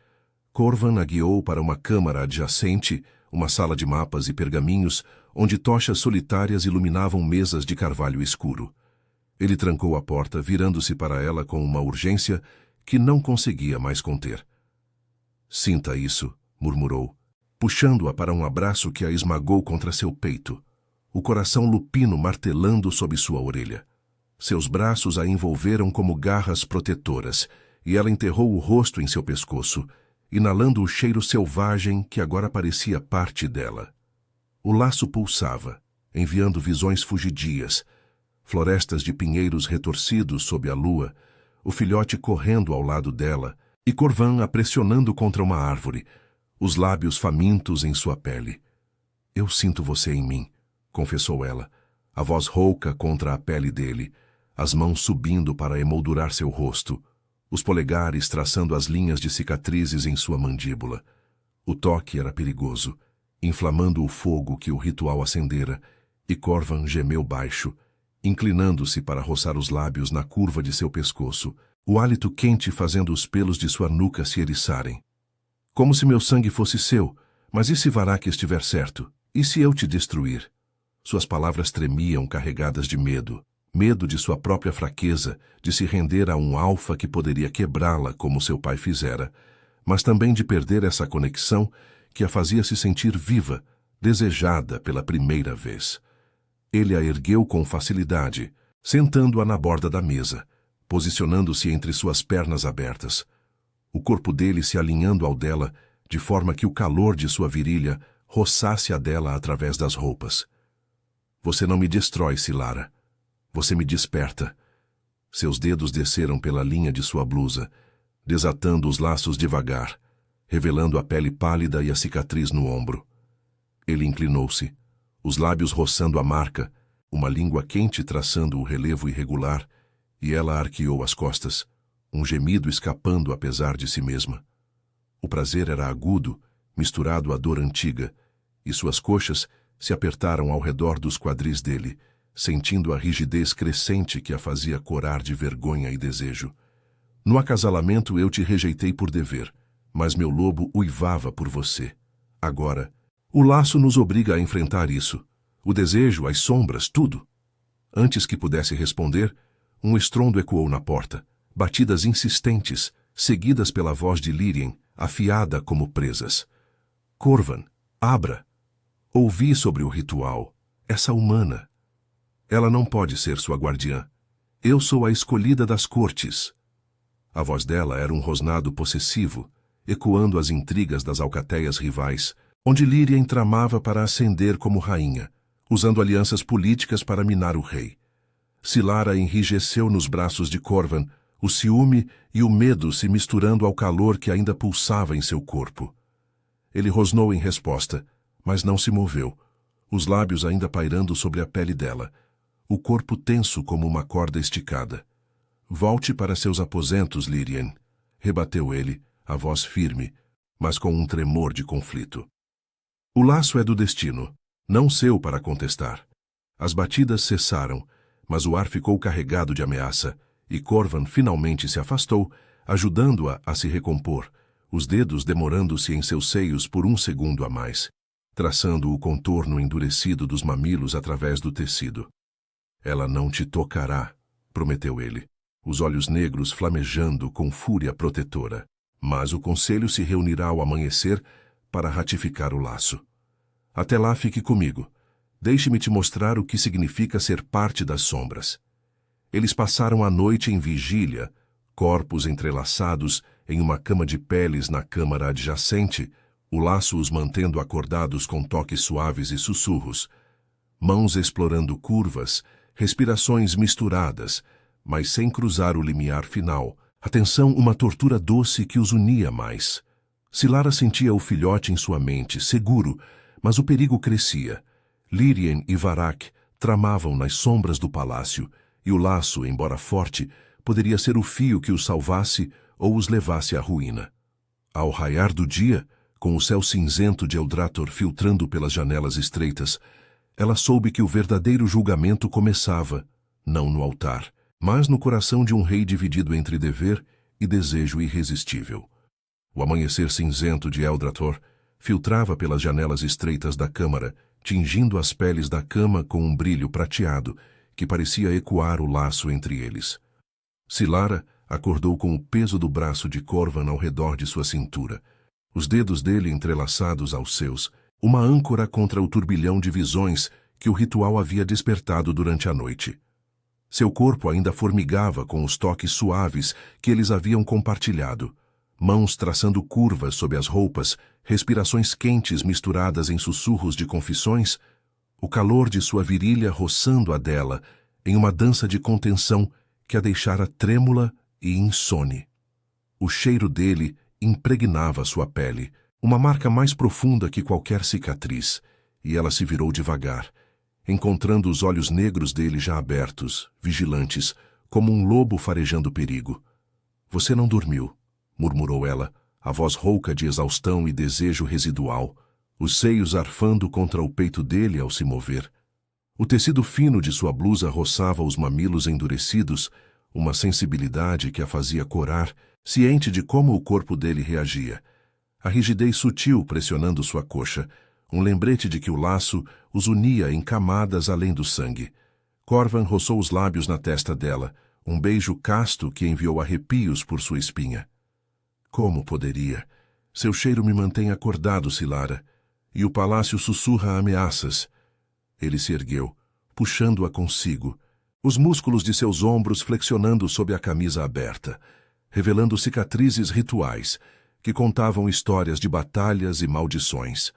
Corvan a guiou para uma câmara adjacente, uma sala de mapas e pergaminhos, onde tochas solitárias iluminavam mesas de carvalho escuro. Ele trancou a porta, virando-se para ela com uma urgência que não conseguia mais conter. "Sinta isso", murmurou, puxando-a para um abraço que a esmagou contra seu peito, o coração lupino martelando sob sua orelha. Seus braços a envolveram como garras protetoras, e ela enterrou o rosto em seu pescoço, inalando o cheiro selvagem que agora parecia parte dela. O laço pulsava, enviando visões fugidias, florestas de pinheiros retorcidos sob a lua, o filhote correndo ao lado dela, e Corvan a pressionando contra uma árvore, os lábios famintos em sua pele. "Eu sinto você em mim", confessou ela, a voz rouca contra a pele dele, as mãos subindo para emoldurar seu rosto, os polegares traçando as linhas de cicatrizes em sua mandíbula. O toque era perigoso, inflamando o fogo que o ritual acendera, e Corvan gemeu baixo, inclinando-se para roçar os lábios na curva de seu pescoço, o hálito quente fazendo os pelos de sua nuca se eriçarem. "Como se meu sangue fosse seu, mas e se Varaq estiver certo? E se eu te destruir?" Suas palavras tremiam carregadas de medo. Medo de sua própria fraqueza, de se render a um alfa que poderia quebrá-la como seu pai fizera, mas também de perder essa conexão que a fazia se sentir viva, desejada pela primeira vez. Ele a ergueu com facilidade, sentando-a na borda da mesa, posicionando-se entre suas pernas abertas. O corpo dele se alinhando ao dela, de forma que o calor de sua virilha roçasse a dela através das roupas. "Você não me destrói, Silara. Você me desperta." Seus dedos desceram pela linha de sua blusa, desatando os laços devagar, revelando a pele pálida e a cicatriz no ombro. Ele inclinou-se, os lábios roçando a marca, uma língua quente traçando o relevo irregular, e ela arqueou as costas, um gemido escapando apesar de si mesma. O prazer era agudo, misturado à dor antiga, e suas coxas se apertaram ao redor dos quadris dele, sentindo a rigidez crescente que a fazia corar de vergonha e desejo. "No acasalamento eu te rejeitei por dever, mas meu lobo uivava por você. Agora, o laço nos obriga a enfrentar isso. O desejo, as sombras, tudo." Antes que pudesse responder, um estrondo ecoou na porta, batidas insistentes, seguidas pela voz de Lírien, afiada como presas. "Corvan, abra. Ouvi sobre o ritual. Essa humana. Ela não pode ser sua guardiã. Eu sou a escolhida das cortes." A voz dela era um rosnado possessivo, ecoando as intrigas das alcateias rivais, onde Lírien tramava para ascender como rainha, usando alianças políticas para minar o rei. Silara enrijeceu nos braços de Corvan, o ciúme e o medo se misturando ao calor que ainda pulsava em seu corpo. Ele rosnou em resposta, mas não se moveu, os lábios ainda pairando sobre a pele dela, o corpo tenso como uma corda esticada. "Volte para seus aposentos, Lírien", rebateu ele, a voz firme, mas com um tremor de conflito. "O laço é do destino, não seu para contestar." As batidas cessaram, mas o ar ficou carregado de ameaça, e Corvan finalmente se afastou, ajudando-a a se recompor, os dedos demorando-se em seus seios por um segundo a mais, traçando o contorno endurecido dos mamilos através do tecido. "Ela não te tocará", prometeu ele, os olhos negros flamejando com fúria protetora. "Mas o conselho se reunirá ao amanhecer para ratificar o laço. Até lá fique comigo. Deixe-me te mostrar o que significa ser parte das sombras." Eles passaram a noite em vigília, corpos entrelaçados em uma cama de peles na câmara adjacente, o laço os mantendo acordados com toques suaves e sussurros, mãos explorando curvas, respirações misturadas, mas sem cruzar o limiar final, a tensão uma tortura doce que os unia mais. Silara sentia o filhote em sua mente, seguro, mas o perigo crescia. Lírien e Varaq tramavam nas sombras do palácio, e o laço, embora forte, poderia ser o fio que os salvasse ou os levasse à ruína. Ao raiar do dia, com o céu cinzento de Eldrator filtrando pelas janelas estreitas, ela soube que o verdadeiro julgamento começava, não no altar, mas no coração de um rei dividido entre dever e desejo irresistível. O amanhecer cinzento de Eldrator filtrava pelas janelas estreitas da câmara, tingindo as peles da cama com um brilho prateado que parecia ecoar o laço entre eles. Silara acordou com o peso do braço de Corvan ao redor de sua cintura, os dedos dele entrelaçados aos seus, uma âncora contra o turbilhão de visões que o ritual havia despertado durante a noite. Seu corpo ainda formigava com os toques suaves que eles haviam compartilhado. Mãos traçando curvas sob as roupas, respirações quentes misturadas em sussurros de confissões, o calor de sua virilha roçando a dela em uma dança de contenção que a deixara trêmula e insone. O cheiro dele impregnava sua pele, uma marca mais profunda que qualquer cicatriz, e ela se virou devagar, encontrando os olhos negros dele já abertos, vigilantes, como um lobo farejando perigo. "Você não dormiu", murmurou ela, a voz rouca de exaustão e desejo residual, os seios arfando contra o peito dele ao se mover. O tecido fino de sua blusa roçava os mamilos endurecidos, uma sensibilidade que a fazia corar, ciente de como o corpo dele reagia. A rigidez sutil pressionando sua coxa, um lembrete de que o laço os unia em camadas além do sangue. Corvan roçou os lábios na testa dela, um beijo casto que enviou arrepios por sua espinha. "Como poderia? Seu cheiro me mantém acordado, Silara, e o palácio sussurra ameaças." Ele se ergueu, puxando-a consigo, os músculos de seus ombros flexionando sob a camisa aberta, revelando cicatrizes rituais que contavam histórias de batalhas e maldições.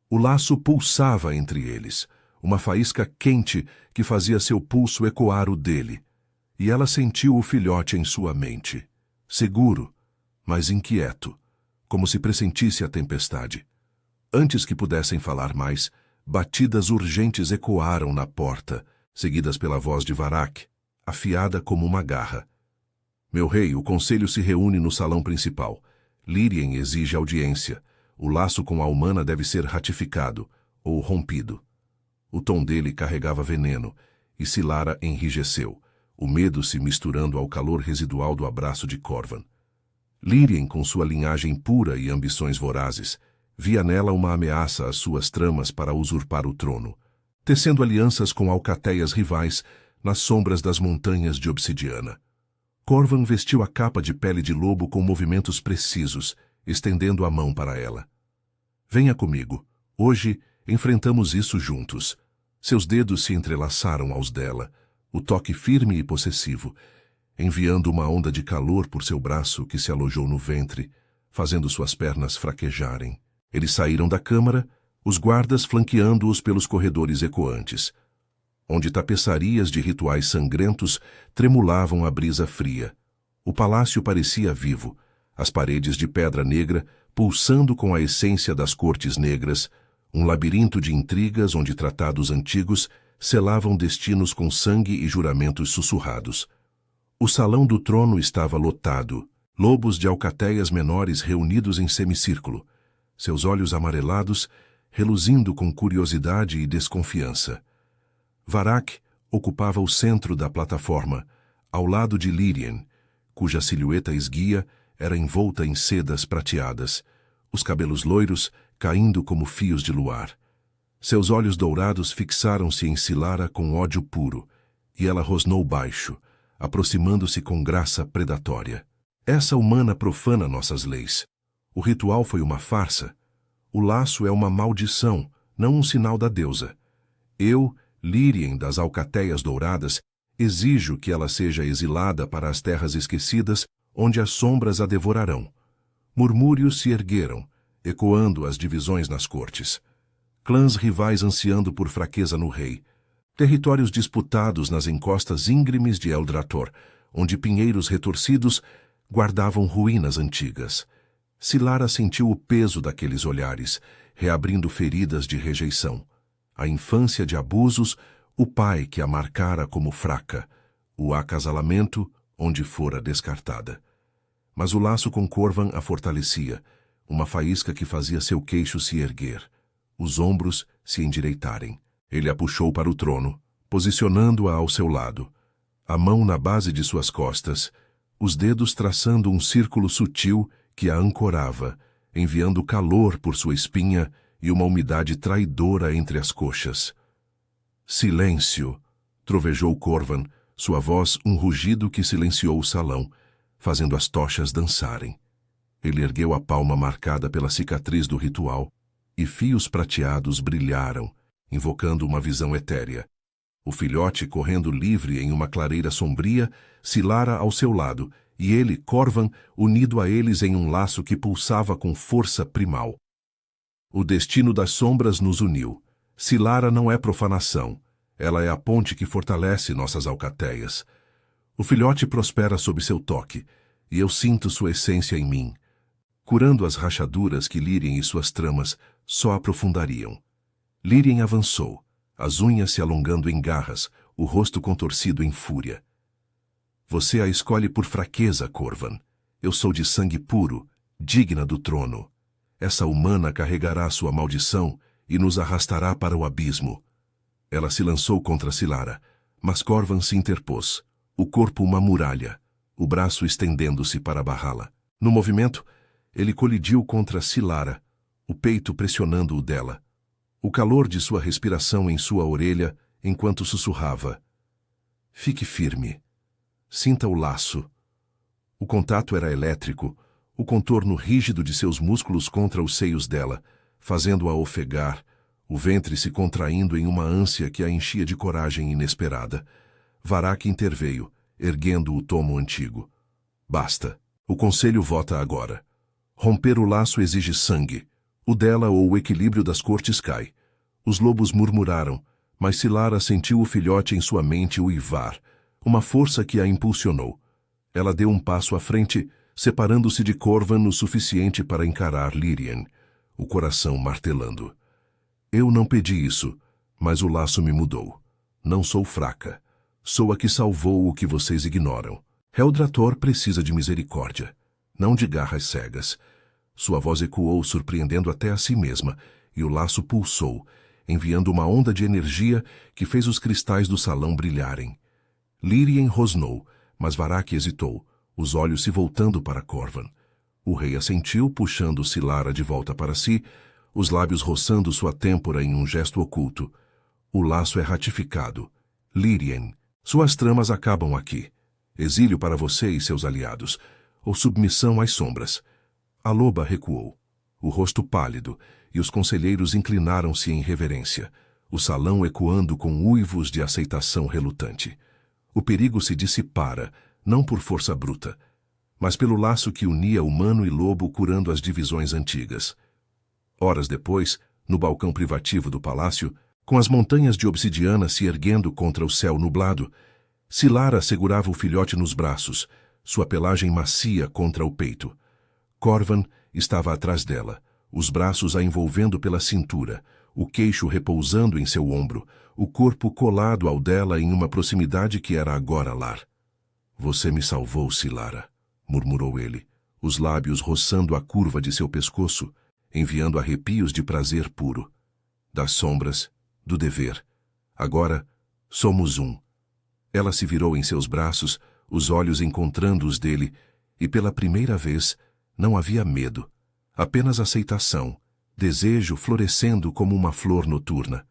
O laço pulsava entre eles, uma faísca quente que fazia seu pulso ecoar o dele, e ela sentiu o filhote em sua mente, seguro, mas inquieto, como se pressentisse a tempestade. Antes que pudessem falar mais, batidas urgentes ecoaram na porta, seguidas pela voz de Varrok, afiada como uma garra. "Meu rei, o conselho se reúne no salão principal. Lírien exige audiência. O laço com a humana deve ser ratificado, ou rompido." O tom dele carregava veneno, e Silara enrijeceu, o medo se misturando ao calor residual do abraço de Corvan. Lírien, com sua linhagem pura e ambições vorazes, via nela uma ameaça às suas tramas para usurpar o trono, tecendo alianças com alcateias rivais nas sombras das montanhas de obsidiana. Corvan vestiu a capa de pele de lobo com movimentos precisos, estendendo a mão para ela. "Venha comigo. Hoje enfrentamos isso juntos." Seus dedos se entrelaçaram aos dela, o toque firme e possessivo, enviando uma onda de calor por seu braço que se alojou no ventre, fazendo suas pernas fraquejarem. Eles saíram da câmara, os guardas flanqueando-os pelos corredores ecoantes, onde tapeçarias de rituais sangrentos tremulavam a brisa fria. O palácio parecia vivo, as paredes de pedra negra pulsando com a essência das cortes negras, um labirinto de intrigas onde tratados antigos selavam destinos com sangue e juramentos sussurrados. O salão do trono estava lotado, lobos de alcateias menores reunidos em semicírculo, seus olhos amarelados reluzindo com curiosidade e desconfiança. Varrok ocupava o centro da plataforma, ao lado de Lírien, cuja silhueta esguia era envolta em sedas prateadas, os cabelos loiros caindo como fios de luar. Seus olhos dourados fixaram-se em Silara com ódio puro, e ela rosnou baixo, aproximando-se com graça predatória. "Essa humana profana nossas leis. O ritual foi uma farsa. O laço é uma maldição, não um sinal da deusa. Eu, Lírien das Alcateias Douradas, exijo que ela seja exilada para as terras esquecidas, onde as sombras a devorarão." Murmúrios se ergueram, ecoando as divisões nas cortes. Clãs rivais ansiando por fraqueza no rei. Territórios disputados nas encostas íngremes de Eldrator, onde pinheiros retorcidos guardavam ruínas antigas. Silara sentiu o peso daqueles olhares, reabrindo feridas de rejeição. A infância de abusos, o pai que a marcara como fraca, o acasalamento onde fora descartada. Mas o laço com Corvan a fortalecia, uma faísca que fazia seu queixo se erguer, os ombros se endireitarem. Ele a puxou para o trono, posicionando-a ao seu lado, a mão na base de suas costas, os dedos traçando um círculo sutil que a ancorava, enviando calor por sua espinha e uma umidade traidora entre as coxas. "Silêncio!" trovejou Corvan, sua voz um rugido que silenciou o salão, fazendo as tochas dançarem. Ele ergueu a palma marcada pela cicatriz do ritual, e fios prateados brilharam, invocando uma visão etérea. O filhote correndo livre em uma clareira sombria, Silara ao seu lado, e ele, Corvan, unido a eles em um laço que pulsava com força primal. O destino das sombras nos uniu. Silara não é profanação. Ela é a ponte que fortalece nossas alcateias. O filhote prospera sob seu toque, e eu sinto sua essência em mim. Curando as rachaduras que Lírien e suas tramas só aprofundariam. Lírien avançou, as unhas se alongando em garras, o rosto contorcido em fúria. Você a escolhe por fraqueza, Corvan. Eu sou de sangue puro, digna do trono. Essa humana carregará sua maldição e nos arrastará para o abismo. Ela se lançou contra Silara, mas Corvan se interpôs, o corpo uma muralha, o braço estendendo-se para barrá-la. No movimento, ele colidiu contra Silara, o peito pressionando o dela. O calor de sua respiração em sua orelha enquanto sussurrava. Fique firme. Sinta o laço. O contato era elétrico, o contorno rígido de seus músculos contra os seios dela, fazendo-a ofegar, o ventre se contraindo em uma ânsia que a enchia de coragem inesperada. Varaq interveio, erguendo o tomo antigo. Basta. O conselho vota agora. Romper o laço exige sangue. O dela ou o equilíbrio das cortes cai. Os lobos murmuraram, mas Silara sentiu o filhote em sua mente uivar, uma força que a impulsionou. Ela deu um passo à frente, separando-se de Corvan o suficiente para encarar Lírien, o coração martelando. Eu não pedi isso, mas o laço me mudou. Não sou fraca. Sou a que salvou o que vocês ignoram. Heldrator precisa de misericórdia, não de garras cegas. Sua voz ecoou, surpreendendo até a si mesma, e o laço pulsou, enviando uma onda de energia que fez os cristais do salão brilharem. Lírien rosnou, mas Varaq hesitou, os olhos se voltando para Corvan. O rei assentiu, puxando Silara de volta para si, os lábios roçando sua têmpora em um gesto oculto. O laço é ratificado. Lírien, suas tramas acabam aqui. Exílio para você e seus aliados, ou submissão às sombras. A loba recuou, o rosto pálido, e os conselheiros inclinaram-se em reverência, o salão ecoando com uivos de aceitação relutante. O perigo se dissipara, não por força bruta, mas pelo laço que unia humano e lobo curando as divisões antigas. Horas depois, no balcão privativo do palácio, com as montanhas de obsidiana se erguendo contra o céu nublado, Silara segurava o filhote nos braços, sua pelagem macia contra o peito. Corvan estava atrás dela, os braços a envolvendo pela cintura, o queixo repousando em seu ombro, o corpo colado ao dela em uma proximidade que era agora lar. Você me salvou, Silara, murmurou ele, os lábios roçando a curva de seu pescoço, enviando arrepios de prazer puro. Das sombras, do dever. Agora, somos um. Ela se virou em seus braços, os olhos encontrando os dele, e pela primeira vez não havia medo, apenas aceitação, desejo florescendo como uma flor noturna.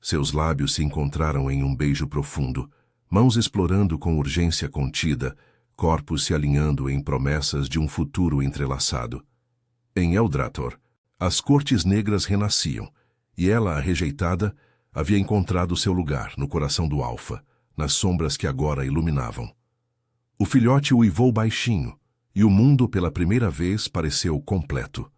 Seus lábios se encontraram em um beijo profundo, mãos explorando com urgência contida, corpos se alinhando em promessas de um futuro entrelaçado. Em Eldrator, as cortes negras renasciam, e ela, a rejeitada, havia encontrado seu lugar no coração do Alfa, nas sombras que agora iluminavam. O filhote uivou baixinho, e o mundo pela primeira vez pareceu completo.